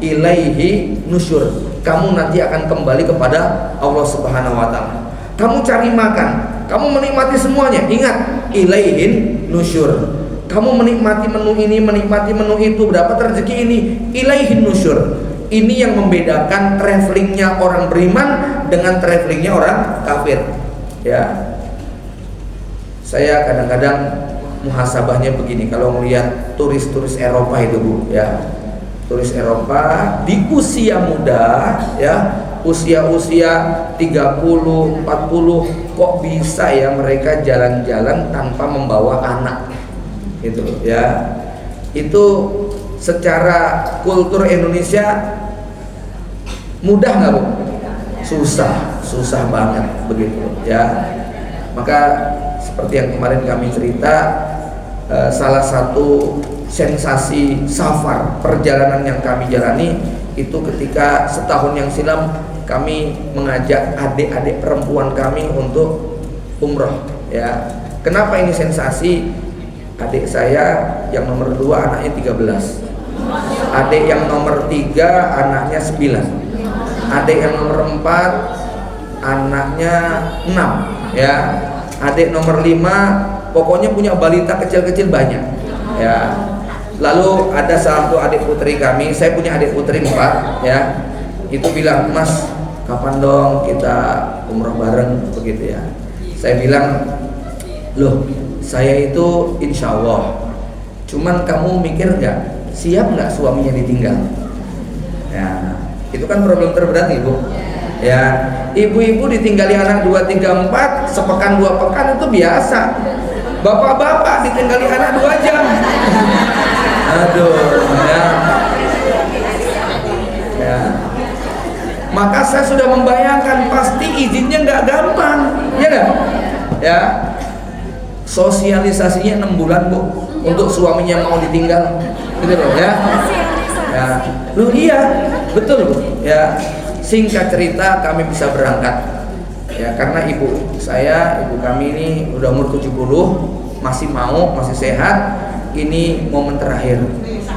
ilaihi nusyur. Kamu nanti akan kembali kepada Allah Subhanahu wa taala. Kamu cari makan, kamu menikmati semuanya, ingat, ilaihin nusyur. Kamu menikmati menu ini, menikmati menu itu, dapat rezeki ini, ilaihin nusyur. Ini yang membedakan travelingnya orang beriman dengan travelingnya orang kafir. Ya, saya kadang-kadang muhasabahnya begini, kalau melihat turis-turis Eropa itu Bu, ya, turis Eropa di usia muda, ya, usia-usia 30, 40, kok bisa ya mereka jalan-jalan tanpa membawa anak, gitu ya. Itu secara kultur Indonesia mudah nggak Bu? Susah banget begitu ya. Maka seperti yang kemarin kami cerita, salah satu sensasi safar perjalanan yang kami jalani itu ketika setahun yang silam kami mengajak adik-adik perempuan kami untuk umroh ya. Kenapa ini sensasi? Adik saya yang nomor 2 anaknya 13, adik yang nomor 3 anaknya 9, adik yang nomor 4 anaknya 6 ya, adik nomor 5 pokoknya punya balita kecil-kecil banyak ya. Lalu ada satu adik putri kami, saya punya adik putri 4 ya, itu bilang, Mas kapan dong kita umroh bareng begitu ya. Saya bilang, loh saya itu insya Allah, cuman kamu mikir nggak, siap nggak suaminya ditinggal ya. Itu kan problem terberat Ibu ya. Ibu-ibu ditinggali anak 2, 3, 4 sepekan 2 pekan itu biasa. Bapak-bapak ditinggali anak 2 jam. Aduh ya. Ya. Maka saya sudah membayangkan pasti izinnya nggak gampang, ya kan? Ya. Sosialisasinya 6 bulan Bu untuk suaminya mau ditinggal, gitu loh ya. Ya, lu iya, betul Bu. Ya, singkat cerita kami bisa berangkat. Ya, karena ibu kami ini udah umur 70, masih mau, masih sehat. Ini momen terakhir.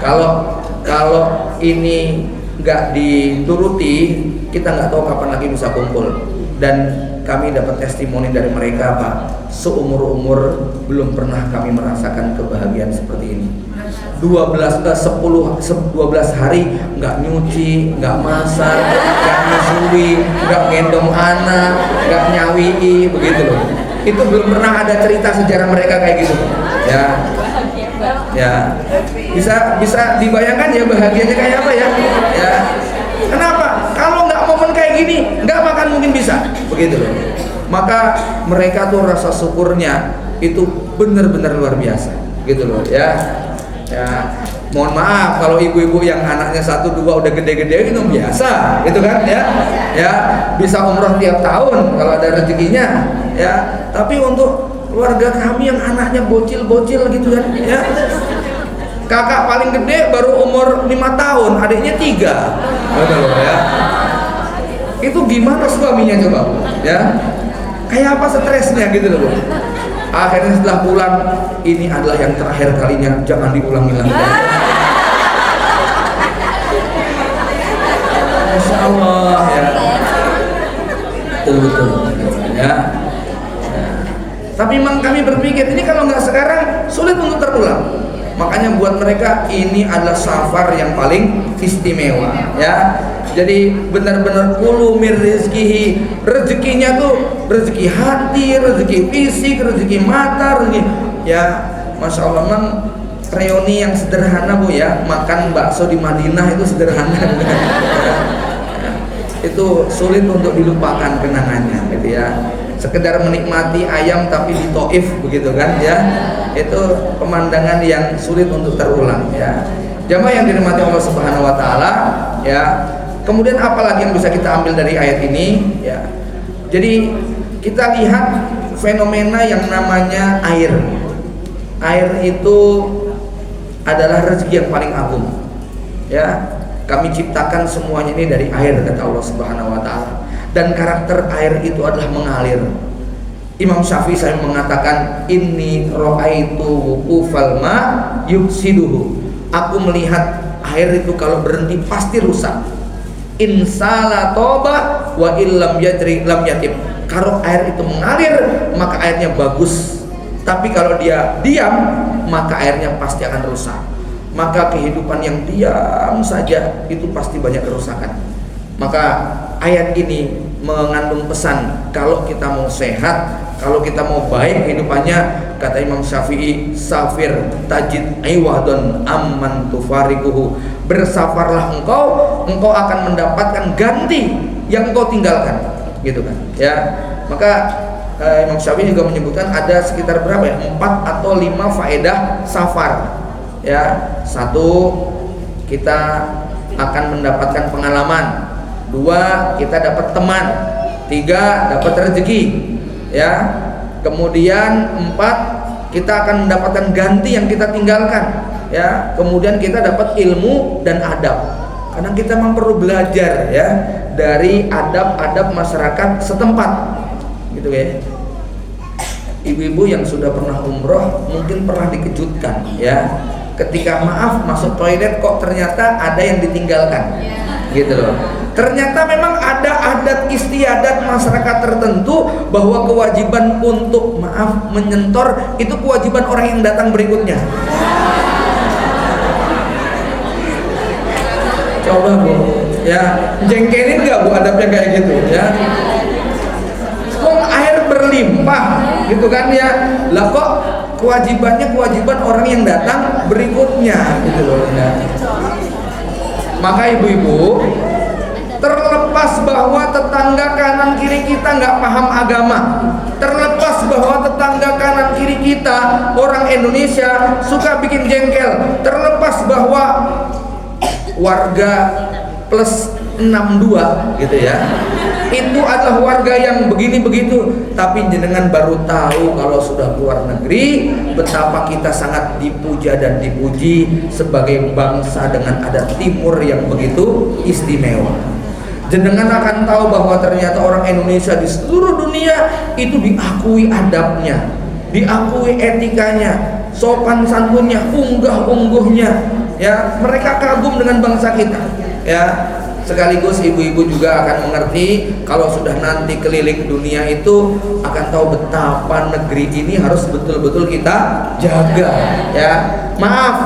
Kalau ini nggak dituruti, kita nggak tahu kapan lagi bisa kumpul. Dan kami dapat testimoni dari mereka, Pak, seumur-umur belum pernah kami merasakan kebahagiaan seperti ini. 12 hari nggak nyuci, nggak masak, nggak nyusui, nggak gendong anak, nggak nyawii, begitu loh. Itu belum pernah ada cerita sejarah mereka kayak gitu ya. Bisa dibayangkan ya bahagianya kayak apa ya. Kenapa? Kalau nggak momen kayak gini, nggak makan mungkin bisa, begitu loh. Maka mereka tuh rasa syukurnya itu benar-benar luar biasa, gitu loh ya. Mohon maaf kalau ibu-ibu yang anaknya 1, 2 udah gede-gede itu biasa, gitu kan ya, bisa umroh tiap tahun kalau ada rezekinya ya. Tapi untuk keluarga kami yang anaknya bocil-bocil gitu kan ya, kakak paling gede baru umur 5 tahun, adiknya 3, betul ya. Itu gimana suaminya coba ya, kayak apa stresnya gitu loh Bu. Akhirnya setelah pulang, ini adalah yang terakhir kalinya, jangan diulangi lagi. Masya Allah ya. betul-betul ya. Tapi memang kami berpikir ini kalau nggak sekarang sulit untuk terulang. Makanya buat mereka ini adalah safar yang paling istimewa ya. Jadi benar-benar kulu mir rizkihi, rezekinya tuh rezeki hati, rezeki fisik, rezeki mata, rezeki ya. Masya Allah, memang reuni yang sederhana Bu ya, makan bakso di Madinah itu sederhana itu sulit untuk dilupakan kenangannya gitu ya. Sekedar menikmati ayam tapi di Taif begitu kan ya, itu pemandangan yang sulit untuk terulang ya. Jamaah yang dirahmati Allah Subhanahu wa taala ya. Kemudian apa lagi yang bisa kita ambil dari ayat ini ya. Jadi kita lihat fenomena yang namanya air. Air itu adalah rezeki yang paling agung ya. Kami ciptakan semuanya ini dari air, kata Allah Subhanahu wa taala. Dan karakter air itu adalah mengalir. Imam Syafi'i saya mengatakan inni ra'aitu wuqufal ma yufsiduhu. Aku melihat air itu kalau berhenti pasti rusak. Insala toba wa illam yajri lam yatib. Kalau air itu mengalir maka airnya bagus. Tapi kalau dia diam maka airnya pasti akan rusak. Maka kehidupan yang diam saja itu pasti banyak kerusakan. Maka ayat ini mengandung pesan kalau kita mau sehat, kalau kita mau baik kehidupannya, kata Imam Syafi'i, safir tajid iwadon amman tufarikuhu. Bersafarlah engkau akan mendapatkan ganti yang engkau tinggalkan, gitu kan ya. Maka Imam Syafi'i juga menyebutkan ada sekitar berapa ya, 4 atau 5 faedah safar ya. 1, kita akan mendapatkan pengalaman. 2, kita dapat teman. 3, dapat rezeki ya. Kemudian 4, kita akan mendapatkan ganti yang kita tinggalkan ya. Kemudian kita dapat ilmu dan adab, karena kita memang perlu belajar ya dari adab-adab masyarakat setempat gitu ya. Ibu-ibu yang sudah pernah umroh mungkin pernah dikejutkan ya, ketika maaf masuk toilet kok ternyata ada yang ditinggalkan gitu loh. Ternyata memang ada adat istiadat masyarakat tertentu bahwa kewajiban untuk maaf menyentor itu kewajiban orang yang datang berikutnya. Coba Bu ya, jengkelin nggak Bu adabnya kayak gitu ya. Kok air berlimpah gitu kan ya, lah kok kewajibannya kewajiban orang yang datang berikutnya gitu loh ya. Maka ibu-ibu, terlepas bahwa tetangga kanan kiri kita nggak paham agama, terlepas bahwa tetangga kanan kiri kita orang Indonesia suka bikin jengkel, terlepas bahwa warga plus 62 gitu ya, itu adalah warga yang begini begitu, tapi jenengan baru tahu kalau sudah keluar negeri betapa kita sangat dipuja dan dipuji sebagai bangsa dengan adat timur yang begitu istimewa. Jenengan akan tahu bahwa ternyata orang Indonesia di seluruh dunia itu diakui adabnya, diakui etikanya, sopan santunnya, unggah-ungguhnya ya. Mereka kagum dengan bangsa kita ya. Sekaligus ibu-ibu juga akan mengerti kalau sudah nanti keliling dunia itu akan tahu betapa negeri ini harus betul-betul kita jaga ya. Maaf,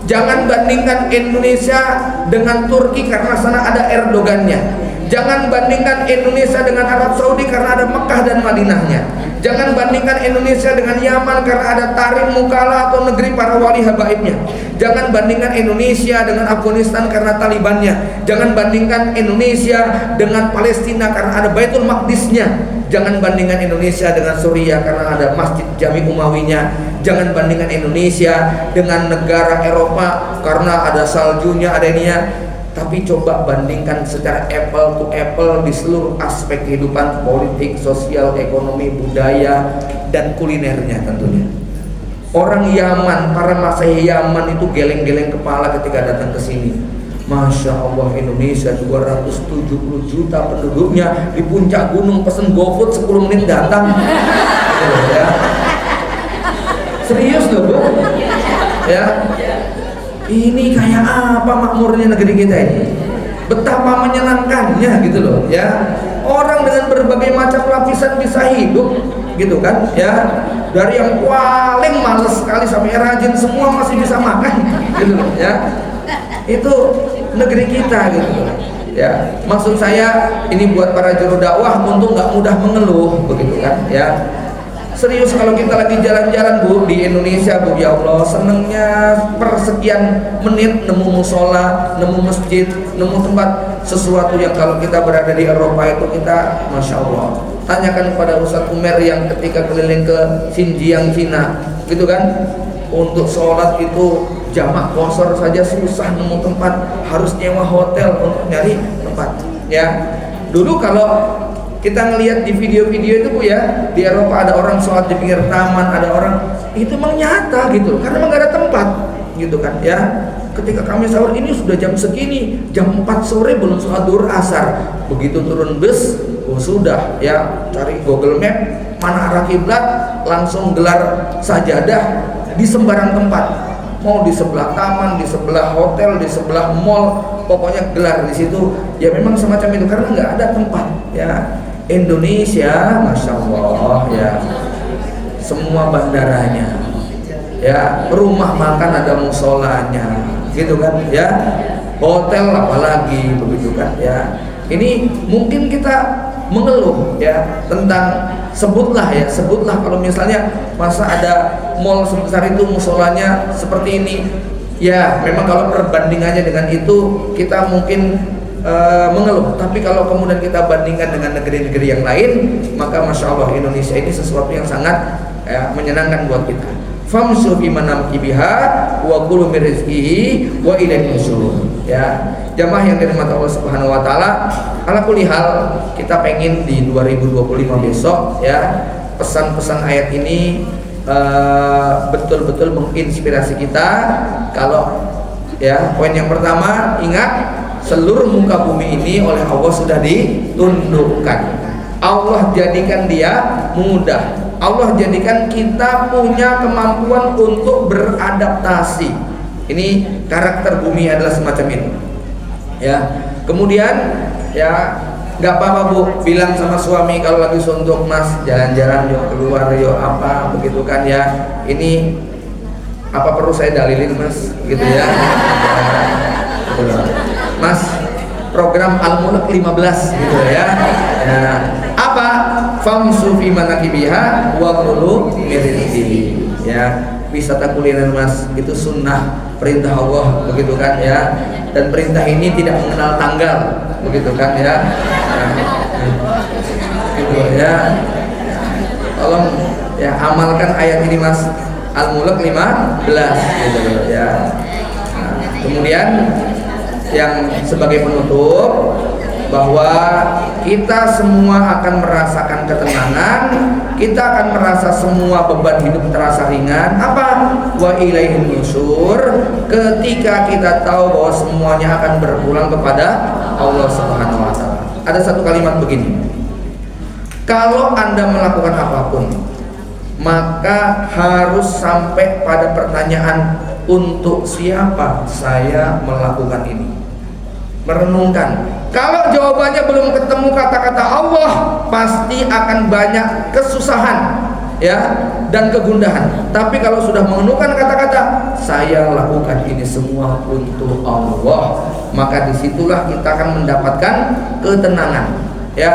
jangan bandingkan Indonesia dengan Turki karena sana ada Erdogannya. Jangan bandingkan Indonesia dengan Arab Saudi karena ada Mekah dan Madinahnya. Jangan bandingkan Indonesia dengan Yaman karena ada Tarim Mukalla atau negeri para wali habaibnya. Jangan bandingkan Indonesia dengan Afghanistan karena Talibannya. Jangan bandingkan Indonesia dengan Palestina karena ada Baitul Maqdisnya. Jangan bandingkan Indonesia dengan Suriah karena ada Masjid Jami Umawinya. Jangan bandingkan Indonesia dengan negara Eropa karena ada saljunya, ada ininya. Tapi coba bandingkan secara apple to apple di seluruh aspek kehidupan politik, sosial, ekonomi, budaya, dan kulinernya tentunya. Orang Yaman, para Masih Yaman itu geleng-geleng kepala ketika datang ke sini. Masya Allah, Indonesia 270 juta penduduknya, di puncak gunung pesen GoFood 10 menit datang. Ya. Serius loh Bu ya. Ini kayak apa makmurnya negeri kita ini, betapa menyenangkannya gitu loh ya. Orang dengan berbagai macam lapisan bisa hidup, gitu kan ya. Dari yang paling males sekali sampai rajin, semua masih bisa makan, gitu ya. Itu negeri kita, gitu ya. Maksud saya ini buat para juru dakwah untuk nggak mudah mengeluh, begitu kan ya. Serius, kalau kita lagi jalan-jalan Bu di Indonesia Bu, ya Allah senengnya persekian menit nemu musola, nemu masjid, nemu tempat sesuatu yang kalau kita berada di Eropa itu kita Masya Allah. Tanyakan kepada Ustaz Umer yang ketika keliling ke Xinjiang Cina, gitu kan, untuk sholat itu jamak kosor saja susah nemu tempat, harus nyewa hotel untuk nyari tempat ya. Dulu kalau kita ngelihat di video-video itu Bu ya, di Eropa ada orang sholat di pinggir taman, ada orang, itu memang nyata gitu, karena memang gak ada tempat, gitu kan ya. Ketika kami sahur ini sudah jam segini, jam 4 sore belum sholat duhur asar, begitu turun bus, oh sudah ya, cari Google Map mana arah kiblat, langsung gelar sajadah di sembarang tempat, mau di sebelah taman, di sebelah hotel, di sebelah mall, pokoknya gelar di situ. Ya memang semacam itu karena nggak ada tempat ya. Indonesia, Masya Allah ya, semua bandaranya ya, rumah makan ada musolanya, gitu kan ya, hotel apalagi, begitu kan ya. Ini mungkin kita mengeluh ya tentang, sebutlah kalau misalnya masa ada mall sebesar itu musolanya seperti ini ya. Memang kalau perbandingannya dengan itu kita mungkin mengeluh, tapi kalau kemudian kita bandingkan dengan negeri-negeri yang lain, maka Masya Allah Indonesia ini sesuatu yang sangat menyenangkan buat kita. Famsu fi manamkibiha wa kulu min rizqihi wa ilaihi nusyur ya. Jamaah yang dirahmati Allah Subhanahu wa taala, ala kulli hal kita pengen di 2025 besok ya, pesan-pesan ayat ini betul-betul menginspirasi kita. Kalau ya, poin yang pertama, ingat seluruh muka bumi ini oleh Allah sudah ditundukkan. Allah jadikan dia mudah. Allah jadikan kita punya kemampuan untuk beradaptasi. Ini karakter bumi adalah semacam itu. Ya. Kemudian ya nggak apa-apa Bu, bilang sama suami kalau lagi suntuk, Mas jalan-jalan yuk, keluar yuk, apa begitu kan ya. Ini apa perlu saya dalilin Mas, gitu ya. Mas, program Al-Mulk 15 gitu ya. Nah, apa? Famsu fi manakibiha wa kulu min rizqihi. Ya, wisata kuliner Mas, itu sunnah perintah Allah, begitu kan ya. Dan perintah ini tidak mengenal tanggal, begitu kan ya. Gitu ya. Tolong ya amalkan ayat ini Mas, Al-Mulk 15 gitu ya. Nah, kemudian yang sebagai penutup, bahwa kita semua akan merasakan ketenangan, kita akan merasa semua beban hidup terasa ringan. Apa? Wa ilaihi nusyur, ketika kita tahu bahwa semuanya akan berpulang kepada Allah Subhanahu wa taala. Ada satu kalimat begini, kalau Anda melakukan apapun, maka harus sampai pada pertanyaan, untuk siapa saya melakukan ini? Merenungkan. Kalau jawabannya belum ketemu kata-kata Allah, pasti akan banyak kesusahan ya dan kegundahan. Tapi kalau sudah mengenukan kata-kata saya lakukan ini semua untuk Allah, maka disitulah kita akan mendapatkan ketenangan ya.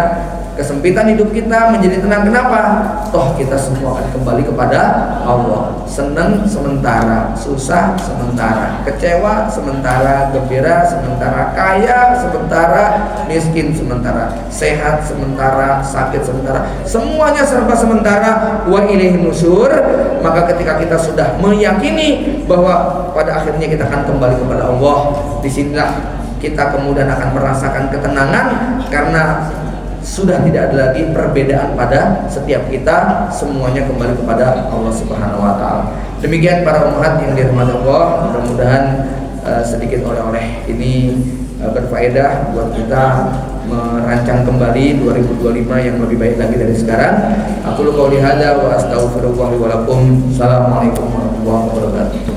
Kesempitan hidup kita menjadi tenang. Kenapa? Toh kita semua akan kembali kepada Allah. Senang sementara, susah sementara, kecewa sementara, gembira sementara, kaya sementara, miskin sementara, sehat sementara, sakit sementara, semuanya serba sementara. Wa ilaihi nusyur. Maka ketika kita sudah meyakini bahwa pada akhirnya kita akan kembali kepada Allah, disinilah kita kemudian akan merasakan ketenangan, karena sudah tidak ada lagi perbedaan pada setiap kita, semuanya kembali kepada Allah Subhanahu wa taala. Demikian para umat yang dirahmati Allah, mudah-mudahan sedikit oleh-oleh ini berfaedah buat kita merancang kembali 2025 yang lebih baik lagi dari sekarang. Aku qouli hadza wa astaghfirullah wa lakum. Assalamualaikum warahmatullahi wabarakatuh.